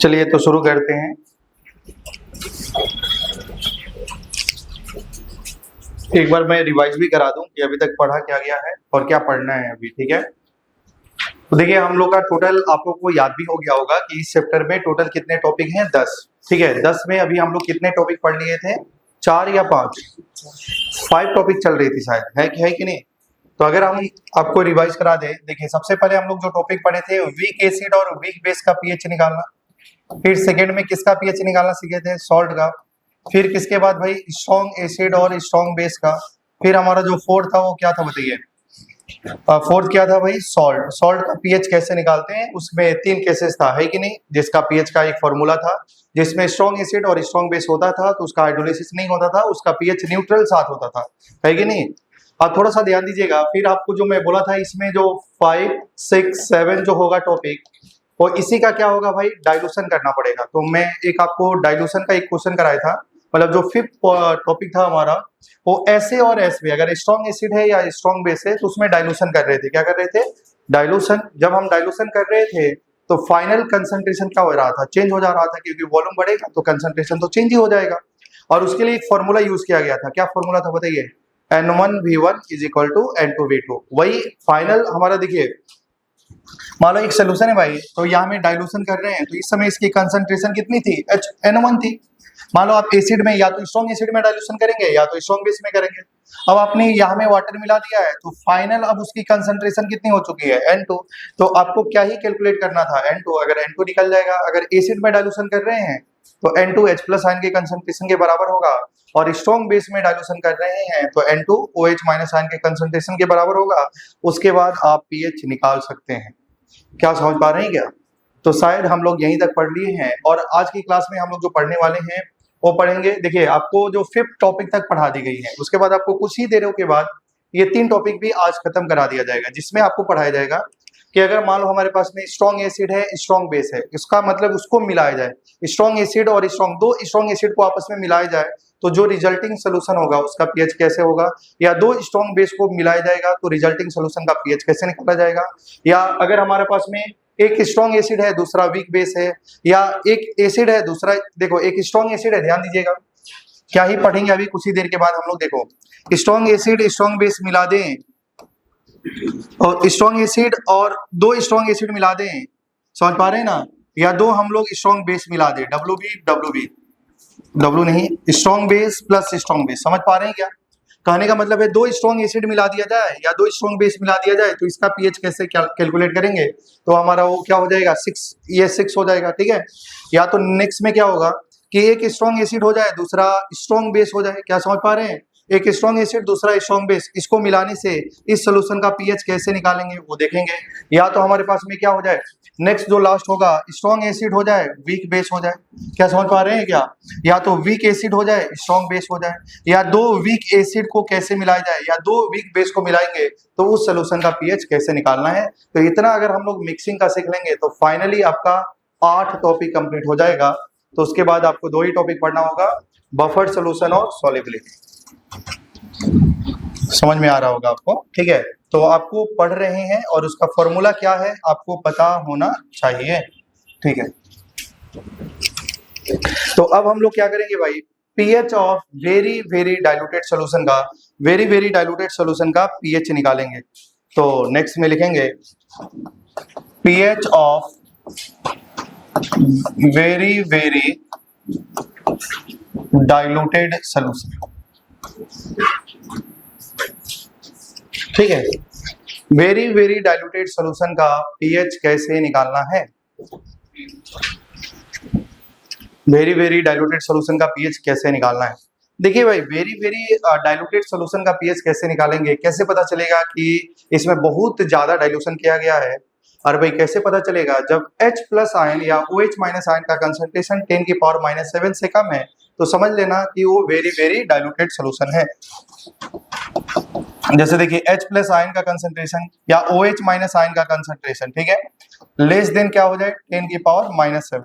चलिए तो शुरू करते हैं। एक बार मैं रिवाइज भी करा दूं कि अभी तक पढ़ा क्या गया है और क्या पढ़ना है अभी, ठीक है। तो देखिए हम लोग का टोटल आप लोग को याद भी हो गया होगा कि इस चैप्टर में टोटल कितने टॉपिक हैं, 10, ठीक है। 10 में अभी हम लोग कितने टॉपिक पढ़ लिए थे, 4 या 5 टॉपिक चल रही थी शायद, है कि नहीं। तो अगर हम आपको रिवाइज करा दें, देखिए सबसे पहले हम लोग जो टॉपिक पढ़े थे वीक एसिड और वीक बेस का पीएच निकालना, फिर सेकेंड में किसका पीएच निकालना सीखे थे, सॉल्ट का, फिर किसके बाद भाई स्ट्रॉन्ग एसिड और स्ट्रॉन्ग बेस का, फिर हमारा जो फोर्थ था वो क्या था बताइए, फोर्थ क्या था भाई, सॉल्ट। सॉल्ट का पीएच कैसे निकालते हैं, उसमें 3 केसेस था, है कि नहीं, जिसका पीएच का एक फॉर्मूला था, जिसमें स्ट्रॉन्ग एसिड और स्ट्रॉन्ग बेस होता था तो उसका हाइड्रोलिसिस नहीं होता था, उसका पीएच न्यूट्रल साथ होता था, है कि नहीं। अब थोड़ा सा ध्यान दीजिएगा, फिर आपको जो मैं बोला था इसमें जो 5, 6, 7 जो होगा टॉपिक, और इसी का क्या होगा भाई, डाइल्यूशन करना पड़ेगा। तो मैं एक आपको डाइल्यूशन का एक क्वेश्चन कराया था, मतलब जो 5th टॉपिक था हमारा वो ऐसे और ऐसे, अगर स्ट्रॉन्ग एसिड है या स्ट्रॉन्ग बेस है तो उसमें डाइल्यूशन कर रहे थे, क्या कर रहे थे, डाइल्यूशन। जब हम डाइल्यूशन कर रहे थे तो फाइनल कंसंट्रेशन क्या हो रहा था, चेंज हो जा रहा था, क्योंकि वॉल्यूम बढ़ेगा तो कंसंट्रेशन तो चेंज ही हो जाएगा। और उसके लिए एक फॉर्मूला यूज किया गया था, क्या फॉर्मूला था बताइए, N1V1 is equal to N2V2। वही फाइनल हमारा, देखिए मान लो एक सोल्यूशन है भाई, तो यहाँ में डाइल्यूशन कर रहे हैं तो इस समय इसकी कंसंट्रेशन कितनी थी, N1 थी। मान लो आप एसिड में या तो स्ट्रॉन्ग एसिड में डाइल्यूशन करेंगे या तो स्ट्रॉन्ग बेस में करेंगे। अब आपने यहाँ में वाटर मिला दिया है तो फाइनल अब उसकी कंसंट्रेशन कितनी हो चुकी है, N2। तो आपको क्या ही कैलकुलेट करना था, N2। अगर N2 निकल जाएगा, अगर एसिड में डाइल्यूशन कर रहे हैं तो N2H+ आयन के कंसंट्रेशन के बराबर होगा, और स्ट्रॉन्ग बेस में डाइल्यूशन कर रहे हैं तो N2OH- आयन के कंसंट्रेशन के बराबर होगा। उसके बाद आप पीएच निकाल सकते हैं। क्या समझ पा रहे हैं क्या। तो शायद हम लोग यहीं तक पढ़ लिए हैं, और आज की क्लास में हम लोग जो पढ़ने वाले हैं वो पढ़ेंगे। देखिए आपको जो 5th टॉपिक तक पढ़ा दी गई है, उसके बाद आपको कुछ ही देरों के बाद ये 3 टॉपिक भी आज खत्म करा दिया जाएगा, जिसमें आपको पढ़ाया जाएगा कि अगर मान लो हमारे पास में स्ट्रॉन्ग एसिड है, स्ट्रॉन्ग बेस है, इसका मतलब उसको मिलाया जाए, स्ट्रॉन्ग एसिड और दो स्ट्रॉन्ग एसिड को आपस में मिलाया जाए तो जो रिजल्टिंग सोल्यूशन होगा उसका पीएच कैसे होगा, या 2 स्ट्रॉन्ग बेस को मिलाया जाएगा तो रिजल्टिंग सोल्यूशन का पीएच कैसे निकाला जाएगा, या अगर हमारे पास में एक स्ट्रॉन्ग एसिड है दूसरा वीक बेस है, या एक एसिड है दूसरा, देखो एक स्ट्रॉन्ग एसिड है, ध्यान दीजिएगा क्या ही पढ़ेंगे अभी कुछ ही देर के बाद हम लोग। देखो स्ट्रॉन्ग एसिड स्ट्रॉन्ग बेस मिला दें, और स्ट्रॉन्ग एसिड और 2 स्ट्रॉन्ग एसिड मिला दें, समझ पा रहे हैं ना, या 2 हम लोग स्ट्रॉन्ग बेस मिला दें, डब्ल्यू नहीं, strong base plus strong base, समझ पा रहे हैं क्या। कहने का मतलब है 2 स्ट्रॉन्ग एसिड मिला दिया जाए या 2 स्ट्रॉन्ग बेस मिला दिया जाए तो इसका पीएच कैसे कैलकुलेट करेंगे, तो हमारा वो क्या हो जाएगा, 6, ये 6 हो जाएगा, ठीक है। या तो नेक्स्ट में क्या होगा कि एक स्ट्रॉन्ग एसिड हो जाए दूसरा स्ट्रॉन्ग बेस हो जाए, क्या समझ पा रहे हैं, एक स्ट्रॉन्ग एसिड दूसरा स्ट्रॉन्ग बेस, इसको मिलाने से इस सोल्यूशन का पीएच कैसे निकालेंगे वो देखेंगे। या तो हमारे पास में क्या हो जाए, नेक्स्ट जो लास्ट होगा स्ट्रॉन्ग एसिड हो जाए वीक बेस हो जाए, क्या समझ पा रहे हैं क्या, या तो वीक एसिड हो जाए स्ट्रॉन्ग बेस हो जाए, या 2 वीक एसिड को कैसे मिलाया जाए, या 2 वीक बेस को मिलाएंगे तो उस सोल्यूशन का पीएच कैसे निकालना है। तो इतना अगर हम लोग मिक्सिंग का सीख लेंगे तो फाइनली आपका 8 टॉपिक कंप्लीट हो जाएगा। तो उसके बाद आपको 2 ही टॉपिक पढ़ना होगा, बफर सोल्यूशन और सॉल्युबिलिटी। समझ में आ रहा होगा आपको, ठीक है। तो आपको पढ़ रहे हैं और उसका फॉर्मूला क्या है आपको पता होना चाहिए, ठीक है। तो अब हम लोग क्या करेंगे भाई, pH of very very diluted solution का, वेरी वेरी डाइल्यूटेड सॉल्यूशन का पीएच निकालेंगे। तो नेक्स्ट में लिखेंगे pH of very very diluted solution, ठीक है। वेरी वेरी डाइल्यूटेड सॉल्यूशन का पीएच कैसे निकालना है, वेरी वेरी डाइल्यूटेड सॉल्यूशन का पीएच कैसे निकालना है। देखिए भाई वेरी वेरी डाइल्यूटेड सॉल्यूशन का पीएच कैसे निकालेंगे, कैसे पता चलेगा कि इसमें बहुत ज्यादा डाइल्यूशन किया गया है। और भाई कैसे पता चलेगा, जब H+ आयन या OH- आयन का कंसंट्रेशन 10⁻⁷ से कम है तो समझ लेना कि वो वेरी वेरी डाइल्यूटेड सॉल्यूशन है। जैसे देखिए H+ आयन का कंसंट्रेशन या OH- आयन का कंसंट्रेशन, ठीक है, लेस देन क्या हो जाए 10⁻⁷,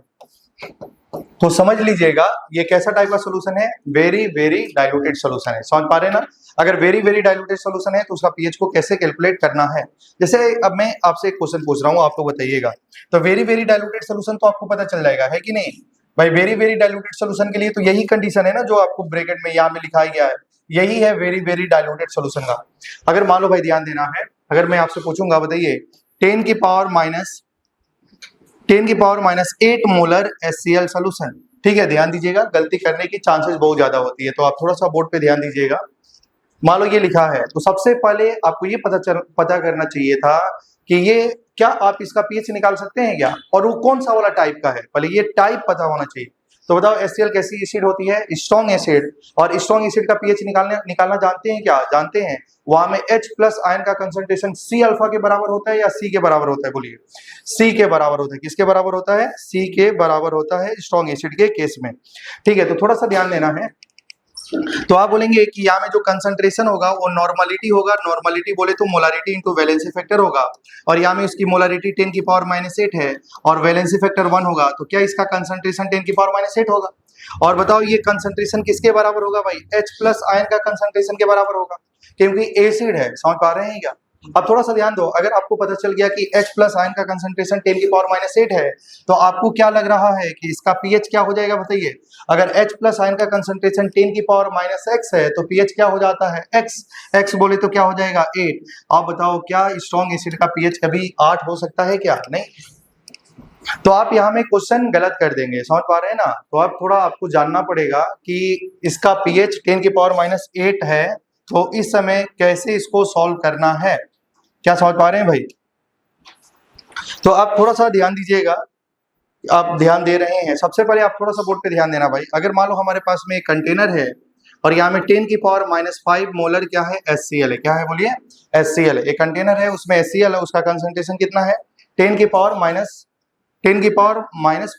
तो समझ लीजिएगा ये कैसा टाइप का सोल्यूशन है, वेरी वेरी डाइल्यूटेड सोल्यूशन है। समझ पा रहे हैं ना? अगर वेरी वेरी डाइल्यूटेड सोल्यूशन है तो उसका पीएच को कैसे कैलकुलेट करना है। जैसे अब मैं आपसे एक क्वेश्चन पूछ रहा हूँ, आप लोग बताइएगा। तो वेरी वेरी डाइल्यूटेड सोल्यूशन तो आपको पता चल जाएगा, है कि नहीं भाई? वेरी वेरी डाइल्यूटेड सोल्यूशन के लिए तो यही कंडीशन है ना जो आपको ब्रैकेट में यहाँ में लिखा गया है, यही है वेरी वेरी डाइल्यूटेड सोल्यूशन का। अगर मान लो भाई, ध्यान देना है, अगर मैं आपसे पूछूंगा, बताइए 10 की power minus 8 molar HCl solution, ठीक है? ध्यान दीजिएगा, गलती करने की चांसेस बहुत ज्यादा होती है, तो आप थोड़ा सा बोर्ड पे ध्यान दीजिएगा। मान लो ये लिखा है, तो सबसे पहले आपको ये पता करना चाहिए था कि ये क्या आप इसका पीएच निकाल सकते हैं क्या, और वो कौन सा वाला टाइप का है, पहले ये टाइप पता होना चाहिए। तो बताओ HCl कैसी एसिड होती है? Strong acid. और स्ट्रॉन्ग एसिड का पीएच निकालना जानते हैं क्या? जानते हैं। वहां में H प्लस आयन का कंसंट्रेशन C अल्फा के बराबर होता है या C के बराबर होता है? बोलिए। C के बराबर होता है। किसके बराबर होता है? C के बराबर होता है स्ट्रॉन्ग एसिड के केस में, ठीक है? तो थोड़ा सा ध्यान देना है। तो आप बोलेंगे कि यहाँ में जो कंसंट्रेशन होगा वो नॉर्मलिटी होगा। नॉर्मलिटी बोले तो मोलारिटी इंटू वैलेंसी फैक्टर होगा, और यहाँ में उसकी मोलारिटी 10 की पावर माइनस 8 है और वैलेंसी फैक्टर 1 होगा, तो क्या इसका कंसंट्रेशन 10 की पावर माइनस 8 होगा? और बताओ ये कंसंट्रेशन किसके बराबर होगा भाई? H प्लस आयन का कंसंट्रेशन के बराबर होगा, क्योंकि एसिड है। समझ पा रहे हैं क्या? अब थोड़ा सा ध्यान दो, अगर आपको पता चल गया कि H प्लस आयन का कंसंट्रेशन 10 की पावर माइनस 8 है, तो आपको क्या लग रहा है कि इसका पीएच क्या हो जाएगा? बताइए। अगर H प्लस आयन का कंसंट्रेशन 10 की पावर माइनस x है तो पीएच क्या हो जाता है? x बोले तो क्या हो जाएगा? 8। आप बताओ क्या स्ट्रॉन्ग एसिड का पीएच कभी 8 हो सकता है क्या? नहीं। तो आप यहाँ में क्वेश्चन गलत कर देंगे। समझ पा रहे हैं ना? तो आप थोड़ा आपको जानना पड़ेगा कि इसका पीएच 10 की पावर माइनस 8 है, तो इस समय कैसे इसको सॉल्व करना है। क्या समझ पा रहे हैं भाई? तो आप थोड़ा सा ध्यान दीजिएगा, आप ध्यान दे रहे हैं। सबसे पहले आप थोड़ा सा बोर्ड पे ध्यान देना भाई। अगर मान लो हमारे पास में एक कंटेनर है और यहाँ में 10 की पावर माइनस 5 मोलर क्या है? HCl है। क्या है? बोलिए। HCl है। एक कंटेनर है, उसमें HCl है, उसका कंसंट्रेशन कितना है? 10 की पावर माइनस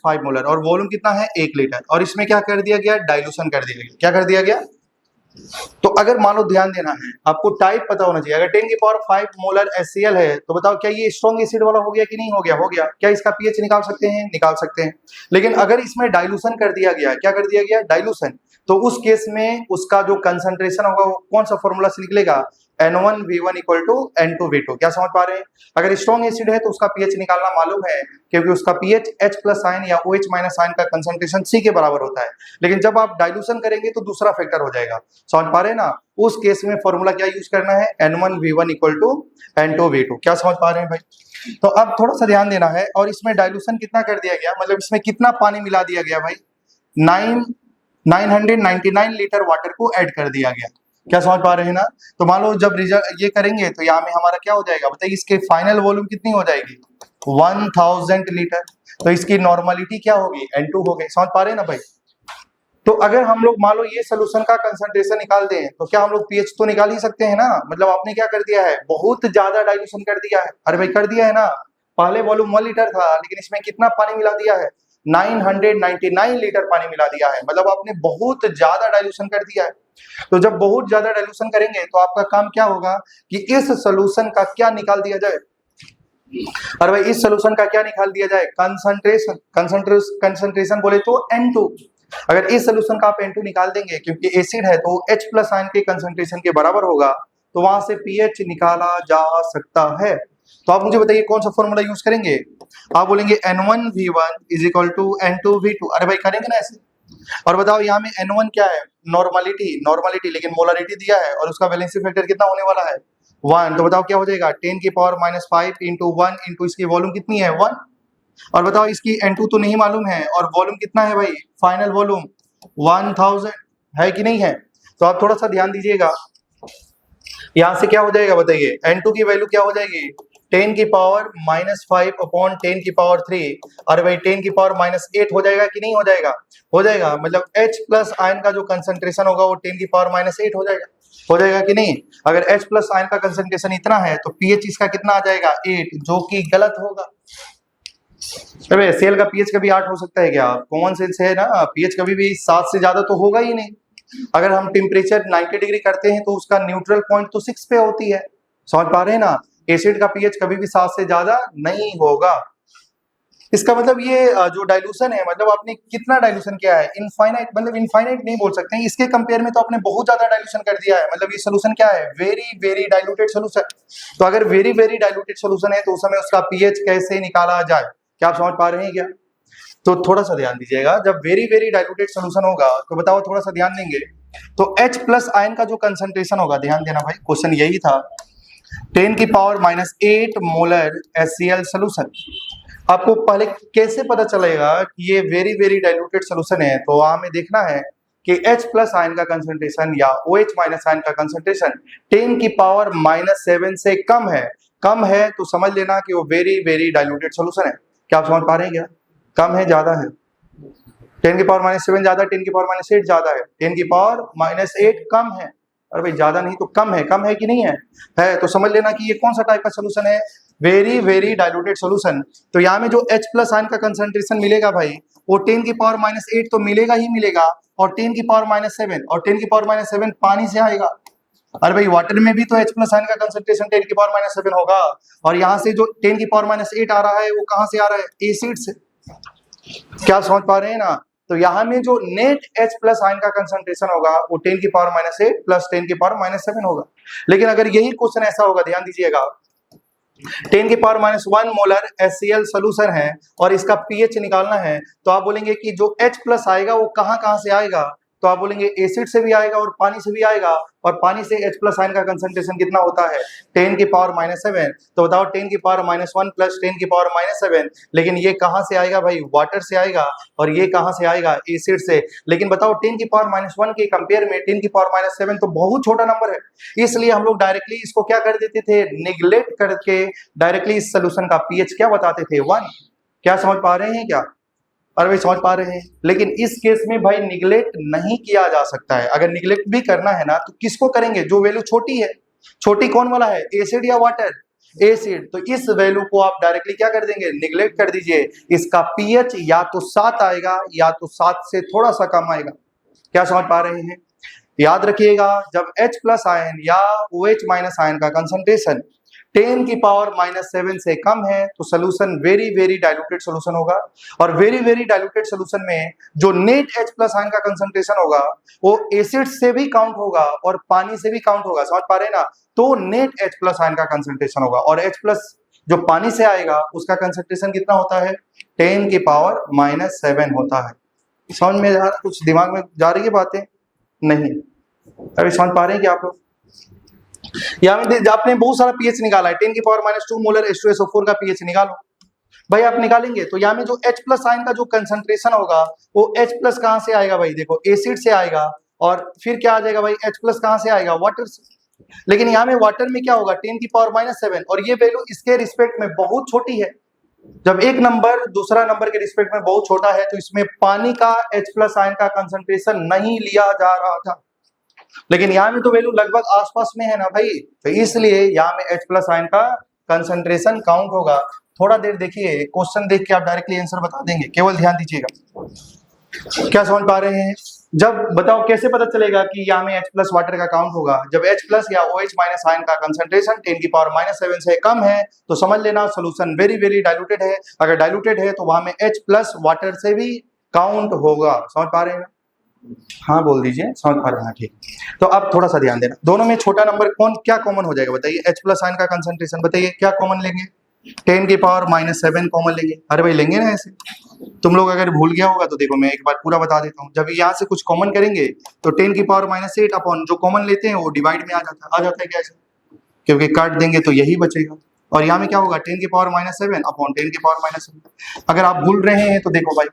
5 मोलर, और वॉल्यूम कितना है? 1 लीटर। और इसमें क्या कर दिया गया? डाइल्यूशन कर दिया गया। क्या कर दिया गया? तो अगर मान लो, ध्यान देना है, आपको टाइप पता होना चाहिए। अगर 10 की पावर 5 मोलर HCl है तो बताओ क्या ये स्ट्रॉन्ग एसिड वाला हो गया कि नहीं हो गया? हो गया। क्या इसका पीएच निकाल सकते हैं? निकाल सकते हैं। लेकिन अगर इसमें डाइल्यूशन कर दिया गया, क्या कर दिया गया? डाइल्यूशन, तो उस केस में उसका जो कंसंट्रेशन होगा वो कौन सा फॉर्मूला से निकलेगा? N1V1 equal to N2V2। क्या समझ पा रहे हैं? अगर स्ट्रॉन्ग एसिड है तो उसका पीएच निकालना मालूम है, क्योंकि उसका पीएच H प्लस आयन या OH माइनस आयन का कंसंट्रेशन C के बराबर होता है। लेकिन जब आप डाइल्यूशन करेंगे तो दूसरा फैक्टर हो जाएगा। समझ पा रहे हैं ना? उस केस में फॉर्मूला क्या यूज करना है? N1V1 equal to N2V2। क्या समझ पा रहे हैं भाई? तो अब थोड़ा सा ध्यान देना है। और इसमें डाइल्यूशन कितना कर दिया गया, मतलब इसमें कितना पानी मिला दिया गया भाई? 999 लीटर वाटर को ऐड कर दिया गया। क्या समझ पा रहे हैं ना? तो मान लो जब रिजल्ट ये करेंगे तो यहाँ में हमारा क्या हो जाएगा? बताइए। इसके फाइनल वॉल्यूम कितनी हो जाएगी? 1000 लीटर। तो इसकी नॉर्मलिटी क्या होगी? N2 हो गई। समझ पा रहे हैं ना भाई? तो अगर हम लोग मान लो ये सोल्यूशन का कंसंट्रेशन निकाल दें तो क्या हम लोग पीएच तो निकाल ही सकते हैं ना? मतलब आपने क्या कर दिया है? बहुत ज्यादा डाइल्यूशन कर दिया है। अरे भाई कर दिया है ना? पहले वॉल्यूम 1 लीटर था, लेकिन इसमें कितना पानी मिला दिया है? 999 लीटर पानी मिला दिया है। मतलब आपने बहुत ज्यादा डाइल्यूशन कर दिया है। तो जब बहुत ज्यादा डाइल्यूशन करेंगे तो आपका काम क्या होगा कि इस सोल्यूशन का क्या निकाल दिया जाए? अरे भाई इस सोल्यूशन का क्या निकाल दिया जाए? कंसंट्रेशन बोले तो N2। अगर इस सोल्यूशन का आप N2 निकाल देंगे, क्योंकि एसिड है तो H प्लस आयन के कंसंट्रेशन के बराबर होगा, तो वहां से पीएच निकाला जा सकता है। तो आप मुझे बताइए कौन सा फॉर्मूला यूज करेंगे? आप बोलेंगे N1V1 is equal to N2V2। अरे भाई करेंगे ना ऐसे। और बताओ यहाँ में N1 क्या है? नॉर्मलिटी, लेकिन मोलारिटी दिया है और उसका वैलेंसी फैक्टर कितना होने वाला है? 1। तो बताओ क्या हो जाएगा? 10 की पावर माइनस 5 इंटू 1 इंटू इसकी वॉल्यूम कितनी है? 1। और बताओ इसकी N2 तो नहीं मालूम है, और वॉल्यूम कितना है भाई? फाइनल वॉल्यूम 1000 है कि नहीं है? तो आप थोड़ा सा ध्यान दीजिएगा। यहां से क्या हो जाएगा बताइए? N2 की वैल्यू क्या हो जाएगी? 10 की पावर माइनस 5 अपॉन 10 की पावर 3। अरे भाई 10 की पावर माइनस 8 हो जाएगा कि नहीं हो जाएगा? हो जाएगा। मतलब H प्लस आयन का जो कंसंट्रेशन होगा वो 10 की पावर माइनस 8 हो जाएगा। हो जाएगा कि नहीं? अगर H प्लस आयन का कंसंट्रेशन इतना है तो पीएच इसका कितना आ जाएगा? 8, जो कि गलत होगा। अरे सेल का पीएच कभी 8 हो सकता है क्या? कॉमन सेंस है ना, पीएच कभी भी 7 से ज्यादा तो होगा ही नहीं। अगर हम टेम्परेचर 90 डिग्री करते हैं तो उसका न्यूट्रल पॉइंट तो 6 पे होती है। समझ पा रहे हैं ना? एसिड का पीएच कभी भी 7 से ज्यादा नहीं होगा। इसका मतलब ये जो डाइल्यूशन है, मतलब आपने कितना डाइल्यूशन किया है, इनफाइनाइट, मतलब इनफाइनाइट नहीं बोल सकते हैं, इसके कंपेयर में तो आपने बहुत ज्यादा डाइल्यूशन कर दिया है। मतलब ये सोल्यूशन क्या है, वेरी वेरी डाइल्यूटेड सोल्यूशन। तो अगर वेरी वेरी डाइल्यूटेड सोल्यूशन है तो उस समय उसका पीएच कैसे निकाला जाए, क्या आप समझ पा रहे हैं क्या? तो थोड़ा सा ध्यान दीजिएगा, जब वेरी वेरी डाइल्यूटेड सोल्यूशन होगा तो बताओ, थोड़ा सा ध्यान देंगे तो H प्लस आयन का जो कंसंट्रेशन होगा, ध्यान देना भाई, क्वेश्चन यही था, 10⁻⁸ मोलर HCl सोल्यूशन। आपको पहले कैसे पता चलेगा कि ये वेरी वेरी डाइल्यूटेड सोल्यूशन है? तो हमें देखना है कि H प्लस आयन का कंसंट्रेशन या OH माइनस आयन का कंसंट्रेशन 10⁻⁷ से कम है तो समझ लेना कि वो वेरी वेरी डाइल्यूटेड सोल्यूशन है। क्या आप समझ पा रहे हैं क्या? कम है, ज्यादा है? 10⁻⁷ ज्यादा, 10⁻⁸ ज्यादा है, 10⁻⁸ कम है। अरे भाई ज्यादा नहीं तो कम है कि नहीं है तो समझ लेना कि ये कौन सा टाइप का सोल्यूशन है, वेरी वेरी डाइल्यूटेड सोल्यूशन। तो यहाँ में जो H प्लस आयन का कंसंट्रेशन मिलेगा भाई, वो 10⁻⁸ तो मिलेगा ही मिलेगा, और 10⁻⁷ पानी से आएगा। अरे भाई वाटर में भी तो H प्लस आयन का कंसंट्रेशन 10⁻⁷ होगा, और यहाँ से जो 10⁻⁸ आ रहा है वो कहाँ से आ रहा है, एसिड से। क्या समझ पा रहे हैं ना? तो यहाँ में जो नेट H प्लस आयन का कंसंट्रेशन होगा वो 10⁻⁸ प्लस 10⁻⁷ होगा। लेकिन अगर यही क्वेश्चन ऐसा होगा, ध्यान दीजिएगा, 10⁻⁴ मोलर HCl सोल्यूशन है और इसका पीएच निकालना है, तो आप बोलेंगे कि जो H प्लस आएगा वो कहाँ से आएगा, तो आप बोलेंगे एसिड से भी आएगा और पानी से भी आएगा, और पानी से H प्लस आयन का कंसंट्रेशन कितना होता है, 10⁻⁷। तो बताओ 10⁻⁻1 प्लस 10⁻⁷, लेकिन ये कहाँ से आएगा भाई, वाटर से आएगा, और ये कहाँ से आएगा, एसिड से। लेकिन बताओ 10⁻⁻1 के कंपेयर में 10⁻⁷ तो बहुत छोटा नंबर है, इसलिए हम लोग डायरेक्टली इसको क्या कर देते थे, निगलेक्ट करके डायरेक्टली इस सोल्यूशन का पीएच क्या बताते थे, 1। क्या समझ पा रहे हैं क्या? अरे भाई समझ पा रहे हैं। लेकिन इस केस में भाई निगलेक्ट नहीं किया जा सकता है। अगर निगलेक्ट भी करना है ना तो किसको करेंगे, जो वैल्यू छोटी है। छोटी कौन वाला है, एसिड या वाटर, एसिड। तो इस वैल्यू को आप डायरेक्टली क्या कर देंगे, निगलेक्ट कर दीजिए। इसका पीएच या तो 7 आएगा या तो 7 से थोड़ा सा कम आएगा। क्या समझ पा रहे हैं? याद रखिएगा, जब H प्लस आयन या OH माइनस आयन का कंसंट्रेशन 10⁻⁷ से कम है तो solution very very diluted solution होगा, और वेरी वेरी डाइल्यूटेड सोल्यूशन में जो नेट H प्लस आयन का कंसंट्रेशन होगा वो एसिड से भी काउंट होगा और पानी से भी काउंट होगा। समझ पा रहे हैं ना? तो नेट H प्लस आयन का कंसंट्रेशन होगा, और H प्लस जो पानी से आएगा उसका कंसंट्रेशन कितना होता है, 10⁻⁷ होता है। समझ में कुछ दिमाग में जा रही है बातें? नहीं, अभी समझ पा रहे हैं कि आप लोग? यहाँ में आपने बहुत सारा पीएच निकाला है, 10⁻⁻2 मोलर H2SO4 का पीएच निकालो भाई। आप निकालेंगे तो यहाँ में जो H प्लस आयन का जो कंसंट्रेशन होगा वो H प्लस कहाँ से आएगा भाई, देखो एसिड से आएगा, और फिर क्या आ जाएगा भाई, H प्लस कहाँ से आएगा, वाटर से। लेकिन यहाँ में वाटर में क्या होगा, 10⁻⁷, और ये वैल्यू इसके रिस्पेक्ट में बहुत छोटी है। जब एक नंबर दूसरा नंबर के रिस्पेक्ट में बहुत छोटा है तो इसमें पानी का H प्लस आयन का कंसंट्रेशन नहीं लिया जा रहा था। लेकिन यहाँ में तो वैल्यू लगभग आसपास में है ना भाई, तो इसलिए यहाँ में H प्लस आयन का कंसंट्रेशन काउंट होगा। थोड़ा देर देखिए, क्वेश्चन देख के आप डायरेक्टली आंसर बता देंगे, केवल ध्यान दीजिएगा। क्या समझ पा रहे हैं? जब बताओ कैसे पता चलेगा कि यहाँ में H प्लस वाटर का काउंट होगा, जब H प्लस या OH माइनस आयन का कंसंट्रेशन 10⁻⁷ से कम है तो समझ लेना सोल्यूशन वेरी वेरी डाइल्यूटेड है। अगर डाइल्यूटेड है तो वहां में H प्लस वाटर से भी काउंट होगा। समझ पा रहे हैं? हाँ बोल दीजिए, समझ पा रहे हैं? ठीक, तो अब थोड़ा सा ध्यान देना, दोनों में छोटा नंबर कौन क्या कॉमन हो जाएगा बताइए, H प्लस आयन का कंसंट्रेशन बताइए क्या कॉमन लेंगे, 10⁻⁷ कॉमन लेंगे। अरे भाई लेंगे ना ऐसे, तुम लोग अगर भूल गया होगा तो देखो मैं एक बार पूरा बता देता हूँ। जब यहाँ से कुछ कॉमन करेंगे तो 10⁻⁸ अपॉन जो कॉमन लेते हैं वो डिवाइड में आ जाता है क्या ऐसे, क्योंकि काट देंगे तो यही बचेगा, और यहाँ में क्या होगा 10⁻⁷ अपॉन 10⁻⁷। अगर आप भूल रहे हैं तो देखो भाई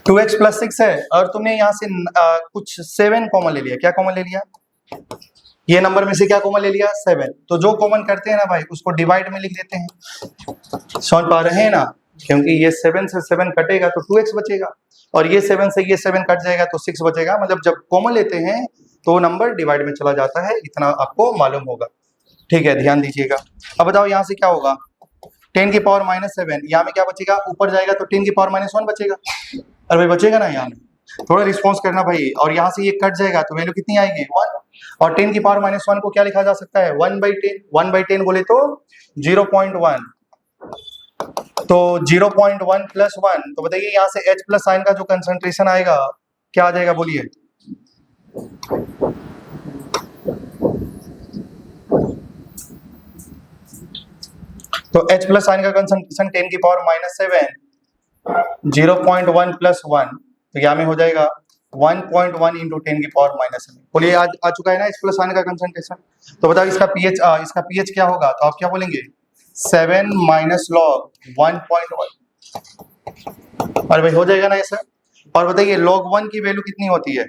2x प्लस 6 है और तुमने यहाँ से कुछ 7 कॉमन ले लिया। क्या कॉमन ले लिया, ये नंबर में से क्या कॉमन ले लिया, 7। तो जो कॉमन करते हैं ना भाई उसको डिवाइड में लिख देते हैं। समझ पा रहे हैं ना? क्योंकि ये 7 से 7 कटेगा तो 2x बचेगा, और ये 7 से ये 7 कट जाएगा तो 6 बचेगा। मतलब जब कॉमन लेते हैं तो नंबर डिवाइड में चला जाता है, इतना आपको मालूम होगा। ठीक है, ध्यान दीजिएगा। अब बताओ यहाँ से क्या होगा, 10⁻⁷, यहाँ में क्या बचेगा, ऊपर जाएगा तो 10⁻⁻1 बचेगा। अरे भाई बचेगा ना, यहाँ में थोड़ा रिस्पॉन्स करना भाई। और यहाँ से ये कट जाएगा तो वैल्यू कितनी आएगी, 1। और 10⁻⁻1 को क्या लिखा जा सकता है, 1/10। 1/10 बोले तो 0.1। तो 0.1 + 1, तो बताइए यहाँ से H प्लस आयन का जो कंसंट्रेशन आएगा क्या आ जाएगा बोलिए। तो H प्लस आयन का कंसंट्रेशन 10 की पावर -7, 0.1 + 1, तो यहाँ में हो जाएगा 1.1 × 10 की पावर -7। बोलिए आ चुका है ना H प्लस आयन का कंसंट्रेशन। तो बताओ इसका pH क्या होगा, तो आप क्या बोलेंगे 7 - log 1.1। और भाई हो जाएगा ना ऐसा। और बताइए log 1 की वैल्यू कितनी होती है,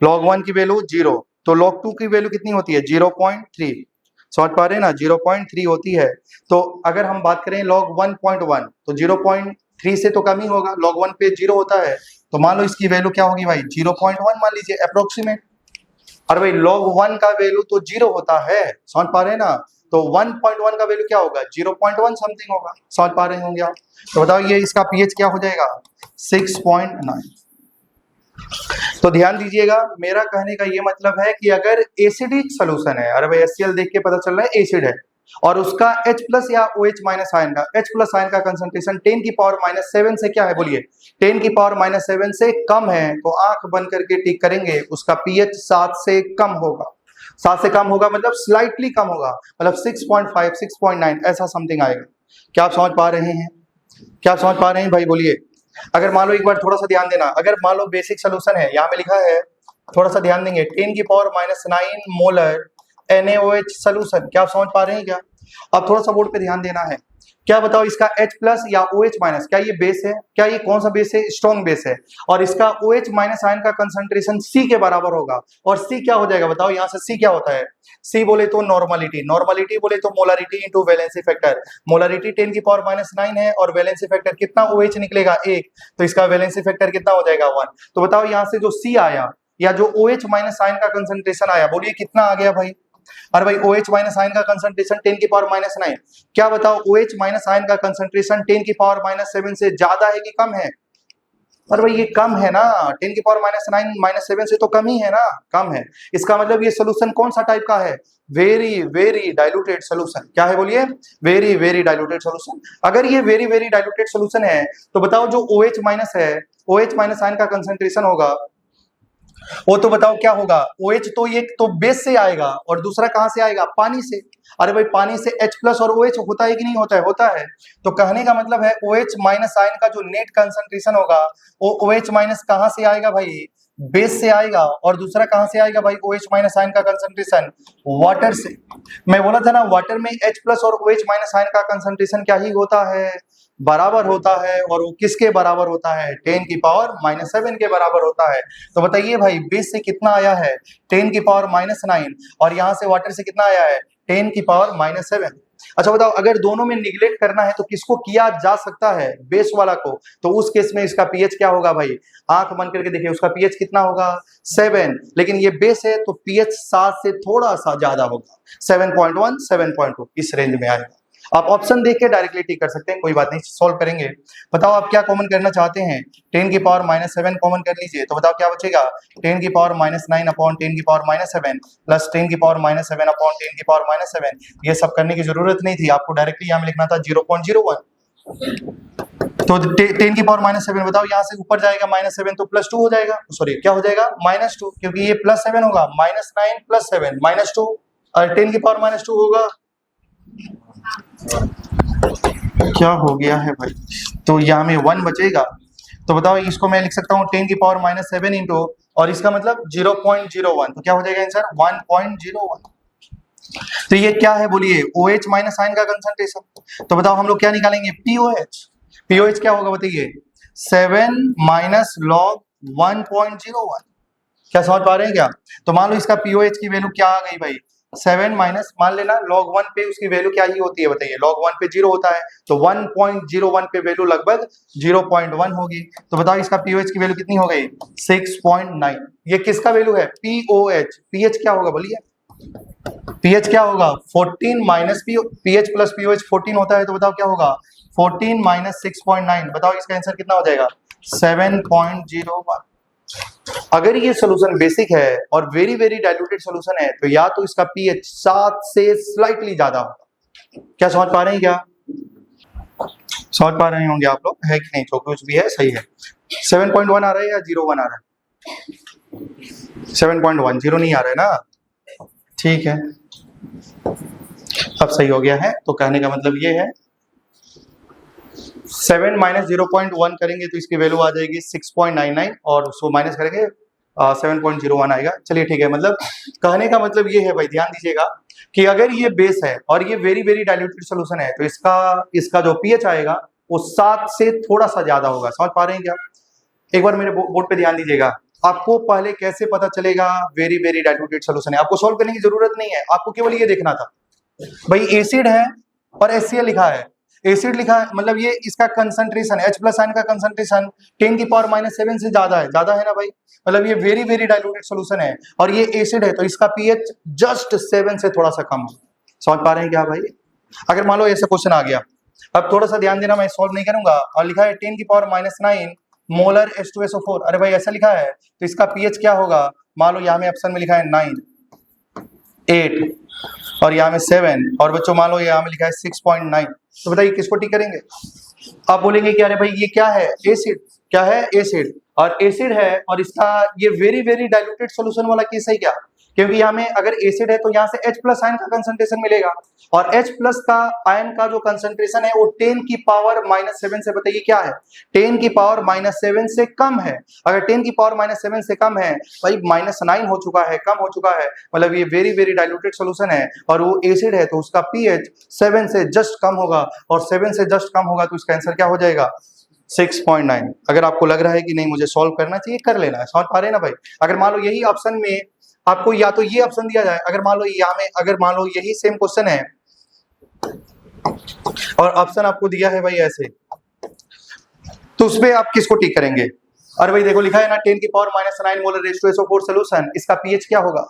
log 1 की वैल्यू 0, तो log 2 की वैल्यू कितनी होती है 0.3, समझ पा रहे हैं ना 0.3 होती है। तो अगर हम बात करें log 1.1 तो 0.3 से तो कम ही होगा, log 1 पे 0 होता है, तो मान लो इसकी वैल्यू क्या होगी भाई 0.1 मान लीजिए अप्रोक्सीमेट। और भाई log 1 का वैल्यू तो 0 होता है, समझ पा रहे हैं ना, तो 1.1 का वैल्यू क्या होगा 0.1 समथिंग होगा, समझ पा रहे होंगे आप। तो बताओ ये इसका pH क्या हो जाएगा 6.9। तो ध्यान दीजिएगा, मेरा कहने का ये मतलब है कि अगर एसिडिक सोल्यूशन है, अरे भाई HCl देख के पता चल रहा है एसिड है, और उसका H प्लस या OH माइनस आयन का H प्लस आयन का कंसंट्रेशन 10 की पावर -7 से क्या है बोलिए 10 की पावर -7 से कम है, तो आंख बंद करके टिक करेंगे उसका pH 7 से कम होगा। 7 से कम होगा मतलब स्लाइटली कम होगा, मतलब 6.5 6.9 ऐसा समथिंग आएगा। क्या आप समझ पा रहे हैं, क्या आप समझ पा रहे हैं भाई बोलिए। अगर मान लो एक बार थोड़ा सा ध्यान देना, अगर मान लो बेसिक सोल्यूशन है, यहाँ में लिखा है थोड़ा सा ध्यान देंगे 10 की पावर -9 मोलर NaOH सोल्यूशन, क्या आप समझ पा रहे हैं क्या। अब थोड़ा सा बोर्ड पे ध्यान देना है, क्या बताओ इसका H प्लस या OH माइनस, क्या ये बेस है, क्या ये कौन सा बेस है स्ट्रॉन्ग बेस है, और इसका OH माइनस आयन का कंसंट्रेशन C के बराबर होगा। और C क्या हो जाएगा बताओ, यहाँ से C क्या होता है, C बोले तो नॉर्मलिटी, नॉर्मलिटी बोले तो molarity into valency factor, molarity 10 की पावर -9 है और वैलेंसी फैक्टर कितना OH निकलेगा 1, तो इसका वैलेंसी फैक्टर कितना हो जाएगा 1। तो बताओ यहाँ से जो C आया या जो OH माइनस आयन का कंसंट्रेशन आया, बोलिए कितना आ गया भाई। और भाई OH माइनस आयन का कंसंट्रेशन 10 की पावर -9, क्या बताओ OH माइनस आयन का कंसंट्रेशन 10 की पावर -7 से ज्यादा है कि कम है। और भाई ये कम है ना, 10 की पावर -9 -7 से तो कम ही है ना, कम है। इसका मतलब ये सोल्यूशन कौन सा टाइप का है, वेरी वेरी डाइल्यूटेड सोल्यूशन। क्या है बोलिए, वेरी वेरी डाइल्यूटेड सोल्यूशन। अगर ये वेरी वेरी डाइल्यूटेड सोल्यूशन है तो बताओ जो OH माइनस है, OH माइनस आयन का कंसंट्रेशन होगा वो तो बताओ क्या होगा, OH तो एक तो बेस से आएगा और दूसरा कहां से आएगा पानी से। अरे भाई पानी से H प्लस और OH होता है कि नहीं होता है, होता है। तो कहने का मतलब है OH माइनस आयन का जो नेट कंसंट्रेशन होगा वो OH माइनस कहां से आएगा भाई, बेस से आएगा, और दूसरा कहां से आएगा भाई OH माइनस आयन का कंसंट्रेशन वाटर से। मैं बोला था ना वाटर में H प्लस और OH माइनस आयन का कंसंट्रेशन क्या ही होता है, बराबर होता है, और वो किसके बराबर होता है 10 की पावर -7 के बराबर होता है। तो बताइए भाई बेस से कितना आया है 10 की पावर -9, और यहाँ से वाटर से कितना आया है 10 की पावर -7। अच्छा बताओ अगर दोनों में निगलेक्ट करना है तो किसको किया जा सकता है, बेस वाला को, तो उस केस में इसका pH क्या होगा भाई, आंख बंद करके देखिए उसका pH कितना होगा 7, लेकिन ये बेस है तो pH 7 से थोड़ा सा ज्यादा होगा 7.1 7.2 इस रेंज में आएगा। आप ऑप्शन देख के डायरेक्टली टिक कर सकते हैं, कोई बात नहीं सॉल्व करेंगे। बताओ आप क्या कॉमन करना चाहते हैं, 10 की पावर -7 कॉमन कर लीजिए, तो बताओ क्या बचेगा 10 की पावर -9 अपॉन 10 की पावर -7 प्लस 10 की पावर -7 अपॉन 10 की पावर -7। ये सब करने की जरूरत नहीं थी, आपको डायरेक्टली यहाँ में लिखना था 0.01। तो 10 की पावर -7 बताओ यहाँ से ऊपर जाएगा -7 तो +2 हो जाएगा, सॉरी क्या हो जाएगा -2, क्योंकि ये +7 होगा, -9 + 7 -2, और 10 की पावर -2 होगा। क्या हो गया है भाई, तो यहाँ में 1 बचेगा। तो बताओ इसको मैं लिख सकता हूँ 10 की पावर -7 इंटू, और इसका मतलब 0.01, तो क्या हो जाएगा आंसर 1.01। तो ये क्या है बोलिए OH माइनस आयन का कंसंट्रेशन। तो बताओ हम लोग क्या निकालेंगे POH। POH क्या होगा बताइए 7 - log 1.01। क्या समझ पा रहे हैं क्या। तो मान लो इसका POH की वैल्यू क्या आ गई भाई 7 माइनस, मान लेना log 1 पे उसकी वैल्यू क्या ही होती है बताइए, log 1 पे 0 होता है, तो 1.01 पे वैल्यू लगभग 0.1 होगी। तो बताओ इसका POH की वैल्यू कितनी हो गई 6.9। ये किसका वैल्यू है POH। pH क्या होगा बोलिए, pH क्या होगा 14 माइनस pH प्लस POH 14 होता है, तो बताओ क्या होगा 14 - 6.9। बताओ इसका आंसर कितना हो जाएगा 7.01। अगर ये सोल्यूशन बेसिक है और वेरी वेरी डाइल्यूटेड सोल्यूशन है तो या तो इसका pH 7 से स्लाइटली ज्यादा होगा। क्या समझ पा रहे हैं क्या। समझ पा रहे होंगे आप लोग, है कि नहीं? जो कुछ भी है सही है। 7.1 आ रहा है या 0.1 आ रहा है? 7.1, 0 नहीं आ रहा है ना, ठीक है, अब सही हो गया है। तो कहने का मतलब ये है 7 माइनस 0.1 करेंगे तो इसकी वैल्यू आ जाएगी 6.99 और उसको माइनस करेंगे 7.01 आएगा। चलिए ठीक है, मतलब कहने का मतलब ये है भाई, ध्यान दीजिएगा कि अगर ये बेस है और ये वेरी वेरी डाइल्यूटेड सॉल्यूशन है तो इसका जो पीएच आएगा वो 7 से थोड़ा सा ज्यादा होगा। समझ पा रहे हैं क्या? एक बार मेरे बोर्ड पे ध्यान दीजिएगा। आपको पहले कैसे पता चलेगा वेरी वेरी डाइल्यूटेड सॉल्यूशन है? आपको सॉल्व करने की जरूरत नहीं है, आपको केवल ये देखना था भाई एसिड है और HCl लिखा है, एसिड लिखा है मतलब ये इसका कंसंट्रेशन है, H प्लस आयन का कंसंट्रेशन 10 की पावर -7 से ज्यादा है ना भाई, मतलब ये वेरी वेरी डाइल्यूटेड सॉल्यूशन है और ये एसिड है तो इसका पीएच जस्ट 7 से थोड़ा सा कम है। समझ पा रहे हैं क्या भाई? अगर मान लो ऐसा क्वेश्चन आ गया, अब थोड़ा सा ध्यान देना, मैं सॉल्व नहीं करूंगा, और लिखा है 10 की पावर -9 मोलर H2SO4, अरे भाई ऐसा लिखा है तो इसका पीएच क्या होगा? मान लो यहाँ में ऑप्शन में लिखा है 9, 8 और यहाँ में 7 और बच्चों मान लो यहाँ में लिखा है 6.9, तो बताइए किसको टिक करेंगे? आप बोलेंगे कि अरे भाई ये क्या है? एसिड। क्या है? एसिड, और एसिड है और इसका ये वेरी वेरी डाइल्यूटेड सॉल्यूशन वाला केस है क्या? क्योंकि यहाँ में अगर एसिड है तो यहाँ से H प्लस आयन का कंसंट्रेशन मिलेगा और H प्लस का आयन का जो कंसंट्रेशन है वो 10 की पावर -7 से, बताइए क्या है? 10 की पावर -7 से कम है। अगर 10 की पावर -7 से कम है भाई, -9 हो चुका है, कम हो चुका है, मतलब ये वेरी वेरी डाइल्यूटेड सॉल्यूशन है और वो एसिड है तो उसका पीएच 7 से जस्ट कम होगा और 7 से जस्ट कम होगा तो इसका आंसर क्या हो जाएगा? 6.9। अगर आपको लग रहा है कि नहीं मुझे सॉल्व करना चाहिए, कर लेना है। समझ पा रहे हैं ना भाई? अगर मान लो यही ऑप्शन में आपको या तो ये ऑप्शन दिया जाए, अगर मान लो यहाँ में अगर मान लो यही सेम क्वेश्चन है और ऑप्शन आपको दिया है भाई ऐसे, तो उसमें आप किसको टिक करेंगे? अरे भाई देखो लिखा है ना 10 की पावर -9 मोलर H2SO4 सॉल्यूशन, इसका पीएच क्या होगा?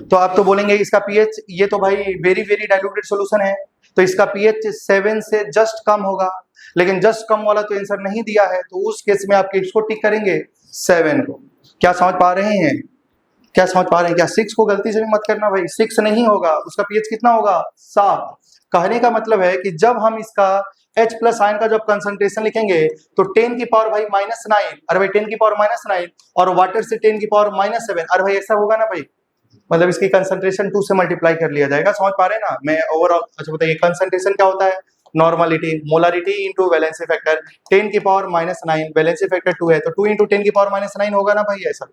तो आप तो बोलेंगे इसका पीएच, ये तो भाई वेरी वेरी डाइल्यूटेड सॉल्यूशन है तो इसका पीएच 7 से जस्ट कम होगा, लेकिन जस्ट कम वाला तो आंसर नहीं दिया है तो उस केस में आप किसको टिक करेंगे? 7 को। क्या समझ पा रहे हैं? क्या समझ पा रहे हैं क्या? 6 को गलती से भी मत करना भाई, 6 नहीं होगा, उसका पीएच कितना होगा? 7। कहने का मतलब है कि जब हम इसका H प्लस आयन का जब कंसंट्रेशन लिखेंगे तो 10 की पावर भाई -9, अरे भाई 10 की पावर -9 और वाटर से 10 की पावर -7, अरे भाई ऐसा होगा ना भाई, मतलब इसकी कंसंट्रेशन 2 से मल्टीप्लाई कर लिया जाएगा। समझ पा रहे हैं ना? मैं ओवरऑल अच्छा बताइए कंसंट्रेशन क्या होता है? Normality, molarity into valency factor, 10 की पावर -9, वैलेंसी फैक्टर 2 है तो 2 इंटू 10 की पावर -9 होगा ना भाई ऐसा,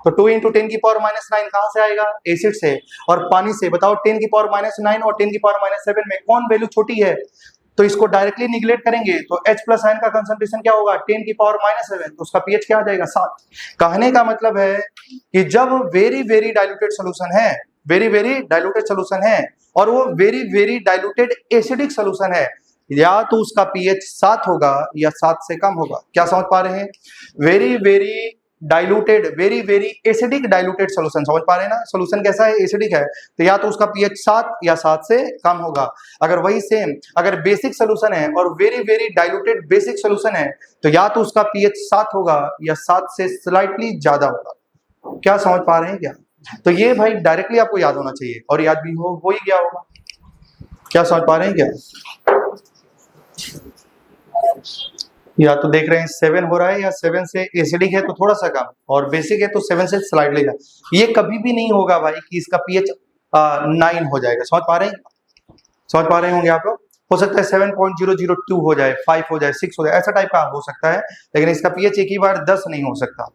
तो 2 इंटू 10 की पावर -9 कहां से आएगा? एसिड से और पानी से। बताओ 10 की पावर -9 और 10 की पावर -7 में कौन वैल्यू छोटी है? तो इसको डायरेक्टली निगलेक्ट करेंगे तो H प्लस आयन का कंसंट्रेशन क्या होगा? 10 की पावर -7, तो उसका पीएच क्या आ जाएगा? 7। कहने का मतलब है कि जब वेरी वेरी डाइल्यूटेड सॉल्यूशन है, वेरी वेरी डाइल्यूटेड सॉल्यूशन है और वो very very diluted acidic solution है, या तो उसका पीएच 7 होगा या 7 से कम होगा। क्या समझ पा रहे हैं? Very very diluted, very very acidic diluted solution, समझ पा रहे हैं ना? सॉल्यूशन कैसा है? एसिडिक है, तो या तो उसका पीएच 7 या 7 से कम होगा। अगर वही सेम अगर बेसिक सॉल्यूशन है और very very diluted basic solution है तो या तो उसका पीएच 7 होगा या 7 से स्लाइटली ज्यादा होगा। क्या समझ पा रहे हैं क्या? तो ये भाई डायरेक्टली आपको याद होना चाहिए और याद भी हो ही गया होगा। क्या समझ पा रहे हैं क्या? या तो देख रहे हैं 7 हो रहा है या 7 से एसिडिक है तो थोड़ा सा कम और बेसिक है तो 7 से स्लाइडली ज्यादा। ये कभी भी नहीं होगा भाई कि इसका पीएच 9 हो जाएगा। समझ पा रहे हैं? समझ पा रहे होंगे आप लोग? हो सकता है 7.002 हो जाए, 5 हो जाए, 6 हो जाए, ऐसा टाइप का हो सकता है, लेकिन इसका पीएच एक ही बार 10 नहीं हो सकता।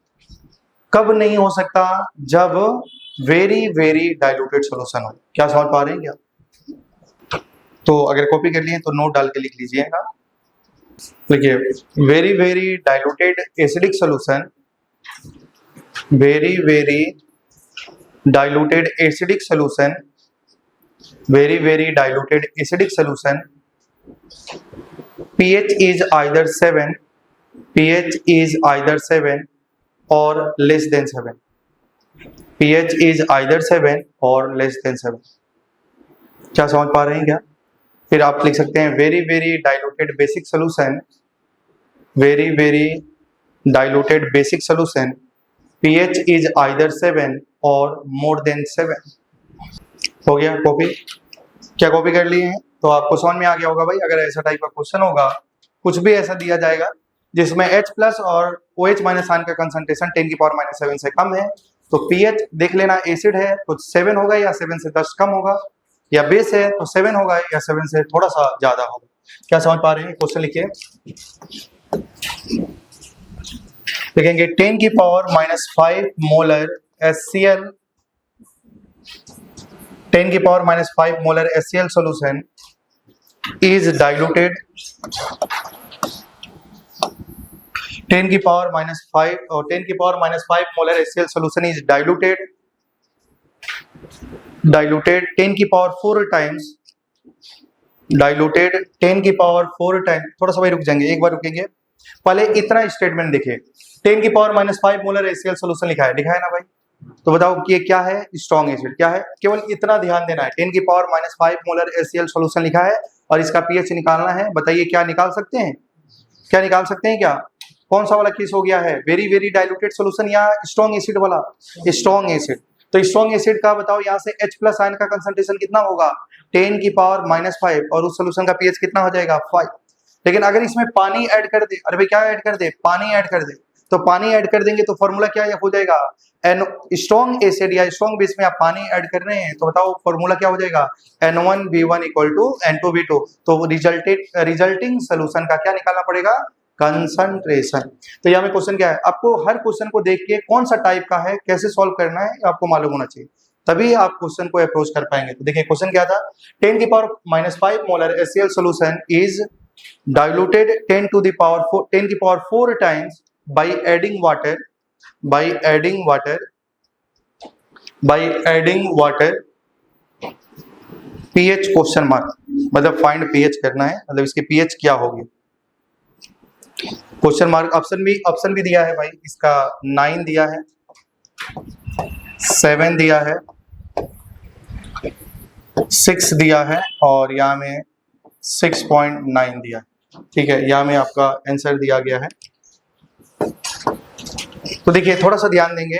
कब नहीं हो सकता? जब वेरी वेरी डाइल्यूटेड सॉल्यूशन हो। क्या समझ पा रहे हैं क्या? तो अगर कॉपी कर लिए तो नोट डाल के लिख लीजिएगा। देखिए very very diluted acidic solution, very very diluted acidic solution, very very diluted acidic solution, pH is either 7, pH is either 7 or less than 7, pH is either 7 or less than 7। क्या समझ पा रहे हैं क्या? फिर आप लिख सकते हैं very very diluted basic solution, very very diluted basic solution, pH is either 7 और more than 7। हो गया कॉपी? क्या कॉपी कर लिए हैं? तो आपको समझ में आ गया होगा भाई। अगर ऐसा टाइप का क्वेश्चन होगा कुछ भी ऐसा दिया जाएगा जिसमें H प्लस और OH माइनस आयन का कंसंट्रेशन 10⁻⁷ से कम है, तो pH देख लेना, एसिड है तो 7 होगा या 7 से 10 कम होगा, या बेस है तो 7 होगा या 7 से थोड़ा सा ज्यादा होगा। क्या समझ पा रहे हैं? क्वेश्चन लिखिए, लिखेंगे 10⁻⁵ molar HCl, 10⁻⁵ molar HCl solution is diluted, 10⁻⁵ or 10⁻⁵ molar HCl solution is diluted 10⁴ times, diluted 10⁴ times। थोड़ा सा भाई रुक जाएंगे, एक बार रुकेंगे, पहले इतना स्टेटमेंट देखिए, 10⁻⁵ मोलर HCl सोल्यूशन लिखा है ना भाई, तो बताओ कि ये क्या है? Strong acid. क्या है? केवल इतना ध्यान देना है, 10⁻⁵ मोलर HCl सोल्यूशन लिखा है और इसका pH निकालना है। बताइए क्या निकाल सकते हैं? क्या निकाल सकते हैं? क्या कौन सा वाला केस हो गया है? वेरी वेरी डाइल्यूटेड सोल्यूशन या स्ट्रॉन्ग एसिड वाला? Strong acid. तो स्ट्रॉन्ग एसिड का बताओ यहाँ से H प्लस आयन का कंसंट्रेशन कितना होगा? 10⁻⁵, और उस सोल्यूशन का पीएच कितना हो जाएगा? 5। लेकिन अगर इसमें पानी ऐड कर दे, अरे भाई क्या ऐड कर दे? पानी ऐड कर दे, तो पानी ऐड कर देंगे तो फॉर्मूला क्या हो जाएगा? स्ट्रॉन्ग एसिड या स्ट्रॉन्ग बेस में आप पानी ऐड कर रहे हैं, तो बताओ फॉर्मूला क्या हो जाएगा? N1V1 = N2V2। तो रिजल्टिंग सोल्यूशन का क्या निकालना पड़ेगा? कंसंट्रेशन। तो यहाँ में क्वेश्चन क्या है? आपको हर क्वेश्चन को देख के कौन सा टाइप का है, कैसे सॉल्व करना है, आपको मालूम होना चाहिए, तभी आप क्वेश्चन को अप्रोच कर पाएंगे। तो देखिए क्वेश्चन क्या था, 10⁻⁵ molar HCl solution is diluted 10⁴ times by adding water pH question mark, मतलब फाइंड pH करना है, मतलब इसके pH क्या होगी? Question mark. ऑप्शन भी दिया है भाई, इसका 9 दिया है, 7 दिया है, 6 दिया है और यहाँ में 6.9 दिया है। ठीक है, यहाँ में आपका आंसर दिया गया है। तो देखिए थोड़ा सा ध्यान देंगे,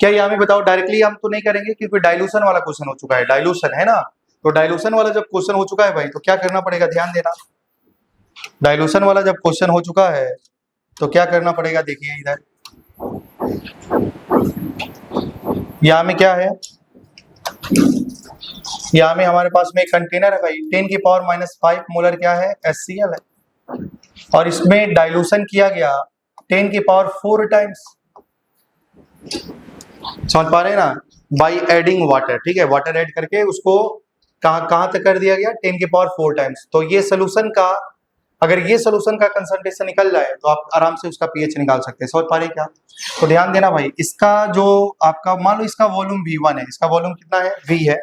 क्या यहाँ में बताओ डायरेक्टली हम तो नहीं करेंगे क्योंकि डाइल्यूशन वाला क्वेश्चन हो चुका है, डाइल्यूशन है ना, तो डाइल्यूशन वाला जब क्वेश्चन हो चुका है भाई तो क्या करना पड़ेगा? ध्यान देना, डाइल्यूशन वाला जब क्वेश्चन हो चुका है तो क्या करना पड़ेगा? देखिए इधर यहाँ में क्या है, यहाँ में हमारे पास में एक कंटेनर है भाई, 10⁻⁵ मोलर क्या है? HCl है, और इसमें डाइल्यूशन किया गया 10⁴ टाइम्स। समझ पा रहे हैं ना? By adding water. ठीक है, वाटर ऐड करके उसको कहां तक कर दिया गया? 10⁴ टाइम्स। तो ये सोल्यूशन का, अगर ये सोल्यूशन का कंसंट्रेशन निकल जाए तो आप आराम से उसका pH निकाल सकते हैं। समझ पा रहे हैं क्या? तो ध्यान देना भाई, इसका जो आपका मान लो इसका वॉल्यूम V1 है, इसका वॉल्यूम कितना है? V है,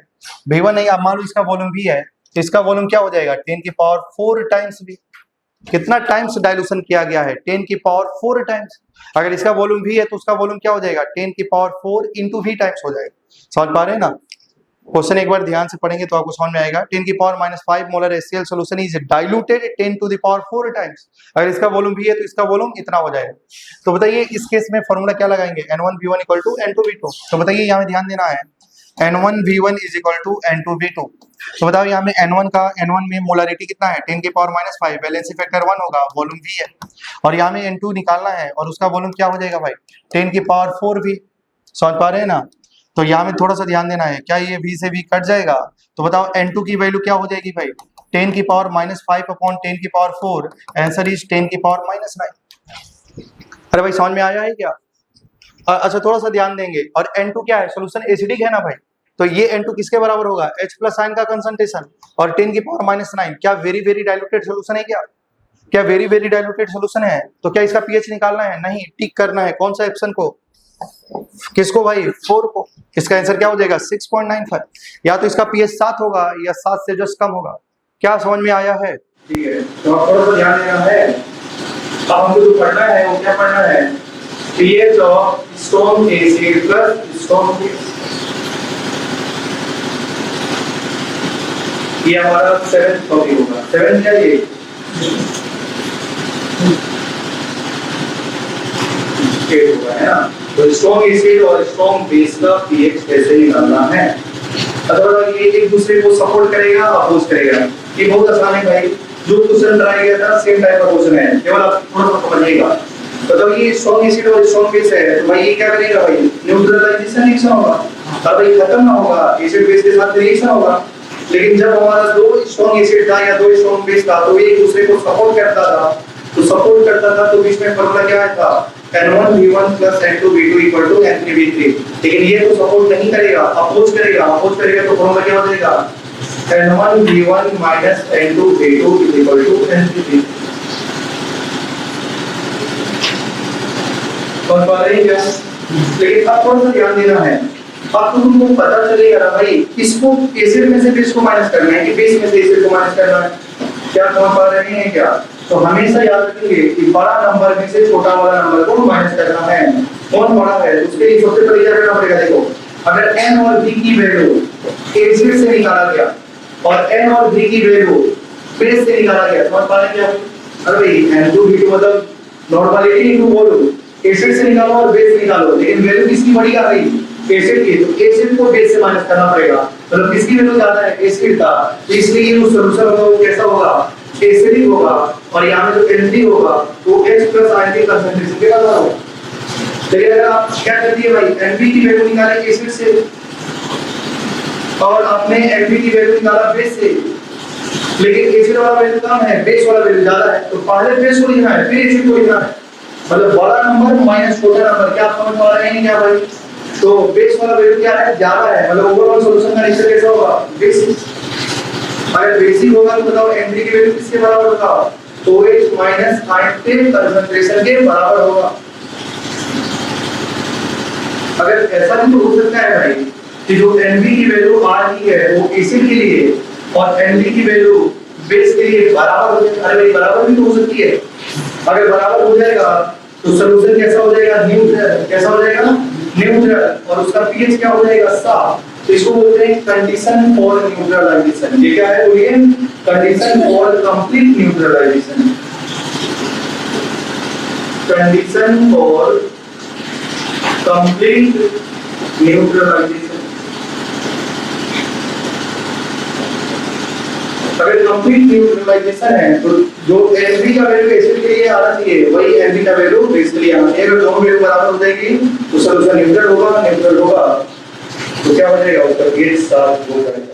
V1 नहीं, आप मान लो इसका वॉल्यूम V है, तो इसका वॉल्यूम क्या हो जाएगा? 10⁴ टाइम्स V। कितना टाइम्स डाइल्यूशन किया गया है? 10⁴ टाइम्स। अगर इसका वॉल्यूम V है तो उसका वॉल्यूम क्या हो जाएगा? 10⁴ इंटू V टाइम्स हो जाएगा। समझ पा रहे हैं ना? क्वेश्चन एक बार ध्यान से पढ़ेंगे तो आपको समझ में आएगा। 10⁻⁵ molar HCl solution is diluted 10⁴ times. अगर इसका वॉल्यूम V है तो इसका वॉल्यूम इतना हो जाएगा। तो बताइए इस केस में फॉर्मूला क्या लगाएंगे? N1V1 = N2V2। तो बताइए यहाँ में ध्यान देना है, N1V1 = N2V2। तो बताओ यहाँ में N1 में मोलारिटी कितना है? 10⁻⁵, वैलेंसी फैक्टर 1 होगा, वॉल्यूम V है, और यहाँ में N2 निकालना है और उसका वॉल्यूम क्या हो जाएगा भाई? 10⁴V। समझ पा रहे हैं ना? तो यहाँ में थोड़ा सा ध्यान देना है, क्या ये V से V कट जाएगा? तो बताओ N2 की वैल्यू क्या हो जाएगी भाई? 10⁻⁵/10⁴। Answer is 10⁻⁹। अरे भाई समझ में आया है क्या? अच्छा थोड़ा सा ध्यान देंगे, और N2 क्या है? सोल्यूशन एसिडिक है ना भाई, तो ये N2 किसके बराबर होगा? H प्लस आयन का कंसंट्रेशन, और 10⁻⁹ क्या वेरी वेरी डाइल्यूटेड सोल्यूशन है? क्या वेरी वेरी डाइल्यूटेड सोल्यूशन है? तो क्या इसका pH निकालना है? नहीं, टिक करना है। कौन सा ऑप्शन को? किसको भाई? 4 को। इसका आंसर क्या हो जाएगा? 6.95। या तो इसका pH 7 होगा या 7 से जस्ट कम होगा। क्या समझ में आया है? ठीक है, तो थोड़ा सा ध्यान देना है। अब हमको जो पढ़ना है वो क्या पढ़ना है? pH of strong acid plus strong base. ये हमारा 7th टॉपिक होगा। 7 क्या ये? होगा, है ना? तो स्ट्रॉन्ग एसिड और स्ट्रॉन्ग बेस का pH कैसे निकालना है? अगर ये एक दूसरे को सपोर्ट करेगा, अपोज करेगा, ये बहुत आसान है भाई। जो क्वेश्चन कराया गया था सेम टाइप का क्वेश्चन है, केवल आप थोड़ा सा समझिएगा। तो ये स्ट्रॉन्ग एसिड और स्ट्रॉन्ग बेस है, तो भाई ये क्या करेगा भाई, न्यूट्रलाइजेशन रिएक्शन होगा। तब ये खत्म ना होगा, एसिड बेस के साथ रिएक्शन होगा। लेकिन जब हमारा दो स्ट्रॉन्ग एसिड था या दो स्ट्रॉन्ग बेस था, तो ये एक दूसरे को सपोर्ट करता था, तो बीच में फॉर्मूला क्या था, N1V1 + N2V2 = N3V3। लेकिन ये तो सपोर्ट नहीं करेगा, अपोज करेगा, तो फॉर्मूला क्या हो जाएगा, N1V1 - N2V2 = N3V3। समझ पा रहे हैं क्या? लेकिन अब थोड़ा सा ध्यान देना है, अब तो तुमको पता चलेगा ना भाई, इसको एसिड में से बेस को माइनस करना है कि बेस में से एसिड को माइनस करना है। क्या समझ पा रहे हैं क्या? तो हमेशा याद रखेंगे कि बड़ा नंबर में से छोटा वाला नंबर को माइनस करना है। कौन बड़ा है उसके लिए सबसे पहले क्या करना पड़ेगा, देखो अगर n और v की वैल्यू एसिड से निकाला गया और n और v की वैल्यू बेस से निकाला गया, समझ पा रहे हैं क्या? अरे भाई N2V2 मतलब नॉर्मलिटी इनटू वॉल्यूम, एसिड से निकालो और बेस से निकालो, लेकिन वैल्यू किसकी बड़ी आ गई, एसिड की, तो एसिड को बेस से माइनस करना पड़ेगा। मतलब किसकी वैल्यू ज्यादा है, एसिड का, तो इसलिए जो सॉल्यूशन होगा वो कैसा होगा, एसिडिक होगा। और यहाँ में जो N3 होगा वो H + ion कंसंट्रेशन के बराबर होगा। लेकिन अगर आप क्या कर दिए भाई, Nb की वैल्यू निकाले एसिड से और आपने Nb की वैल्यू निकाला बेस से, लेकिन एसिड वाला वैल्यू कम है, बेस वाला वैल्यू ज्यादा है, तो पहले बेस को लिखना है फिर एसिड को लिखना है। मतलब बड़ा नंबर माइनस छोटा नंबर, क्या आप समझ पा रहे हैं क्या भाई? तो बेस वाला वैल्यू क्या है, ज्यादा है, मतलब ओवरऑल सॉल्यूशन का नेचर कैसा होगा, बेसिक। अगर बेसिक होगा तो बताओ N3 की वैल्यू किसके बराबर होगा, OH - ion कंसंट्रेशन के बराबर होगा। अगर ऐसा भी तो हो सकता है भाई कि जो Nb की वैल्यू आ रही है वो एसिड के लिए और Nb की वैल्यू बेस के लिए बराबर हो जाए। अरे भाई बराबर भी तो हो सकती है। अगर बराबर हो जाएगा तो सॉल्यूशन कैसा हो जाएगा, न्यूट्रल। कैसा हो जाएगा, न्यूट्रल। और उसका पीएच क्या हो जाएगा, साफ। तो इसको बोलते हैं कंडीशन फॉर न्यूट्रलाइजेशन। ये क्या है, बोलिए, condition for complete neutralisation. Condition for complete neutralisation. अगर कंप्लीट न्यूट्रलाइजेशन है तो जो Nb का वैल्यू एसिड के लिए आना चाहिए वही Nb का वैल्यू बेस के लिए आना चाहिए। अगर दोनों वैल्यू बराबर हो जाएगी तो सॉल्यूशन न्यूट्रल होगा, तो क्या हो जाएगा, उसका पीएच साफ हो जाएगा।